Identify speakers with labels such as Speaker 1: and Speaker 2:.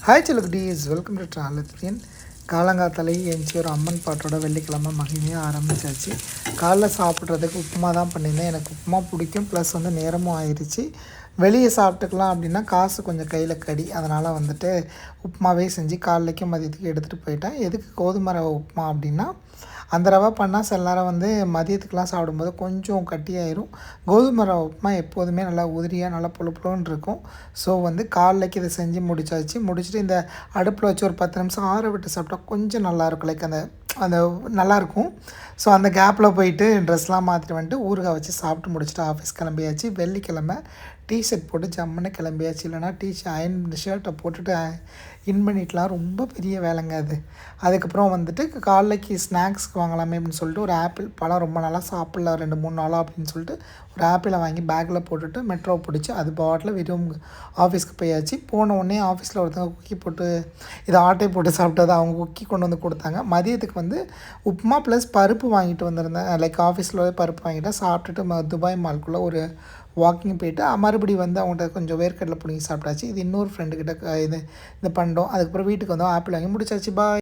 Speaker 1: Hi செல்லகுட்டீஸ், welcome to ட்ராலத்தின். காலங்காத்தாலே எழுந்துச்சி ஒரு அம்மன் பாட்டோட வெள்ளிக்கிழமை மகிமையாக ஆரம்பிச்சாச்சு. காலைல சாப்பிட்றதுக்கு உப்புமா தான் பண்ணியிருந்தேன். எனக்கு உப்புமா பிடிக்கும், ப்ளஸ் நேரமும் ஆயிடுச்சு. வெளியே சாப்பிட்டுக்கலாம் அப்படின்னா காசு கொஞ்சம் கையில் கடி, அதனால் உப்புமாவே செஞ்சு காலைக்கும் மதியத்துக்கு எடுத்துகிட்டு போயிட்டேன். எதுக்கு கோதுமை ரவை உப்புமா அப்படின்னா, அந்த ரவை பண்ணால் சில நேரம் மதியத்துக்கெலாம் சாப்பிடும்போது கொஞ்சம் கட்டியாயிரும். கோதுமை ரவை உப்புமா எப்போதுமே நல்லா உதிரியாக நல்லா புழு புழுன்னு இருக்கும். ஸோ காலைக்கு இதை செஞ்சு முடிச்சுட்டு இந்த அடுப்பில் வச்சு ஒரு 10 நிமிஷம் ஆற விட்டு சாப்பிட்டா கொஞ்சம் நல்லாயிருக்கும். லைக் அந்த அந்த நல்லாயிருக்கும். ஸோ அந்த கேப்பில் போயிட்டு ட்ரெஸ்லாம் மாற்றிட்டு வந்துட்டு ஊறுகாய் வச்சு சாப்பிட்டு முடிச்சுட்டு ஆஃபீஸ் கிளம்பியாச்சு. வெள்ளிக்கிழமை டிஷர்ட் போட்டு ஜம்முன்னு கிளம்பியாச்சு. இல்லைனா அயன் ஷர்ட்டை போட்டுட்டு இன் பண்ணிட்டுலாம் ரொம்ப பெரிய வேலைங்க அது. அதுக்கப்புறம் காலைக்கு ஸ்நாக்ஸ்க்கு வாங்கலாமே அப்படின்னு சொல்லிட்டு ஒரு ஆப்பிள் பழம் ரொம்ப நாளாக சாப்பிடல, 2-3 நாளாக அப்படின்னு சொல்லிட்டு ஒரு ஆப்பிளை வாங்கி பேக்கில் போட்டுட்டு மெட்ரோ பிடிச்சி அது பாட்டில் வெறும் ஆஃபீஸ்க்கு போயாச்சு. போன உடனே ஆஃபீஸில் ஒருத்தவங்க குக்கி போட்டு இதை ஆட்டை போட்டு சாப்பிட்டது அவங்க குக்கி கொண்டு வந்து கொடுத்தாங்க. மதியத்துக்கு உப்புமா ப்ளஸ் பருப்பு வாங்கிட்டு வந்திருந்தேன். லைக் ஆஃபீஸில் பருப்பு வாங்கிட்டேன். சாப்பிட்டுட்டு துபாய் மால்குள்ளே ஒரு வாக்கிங் போயிட்டு மறுபடியும் அவங்கள்ட்ட கொஞ்சம் வேர்க்கடலை பிடிங்கி சாப்பிட்டாச்சு. இது இன்னொரு ஃப்ரெண்டுக்கிட்ட இது பண்டோம். அதுக்கப்புறம் வீட்டுக்கு ஆப்பிள் வாங்கி முடிச்சாச்சு. பாய்.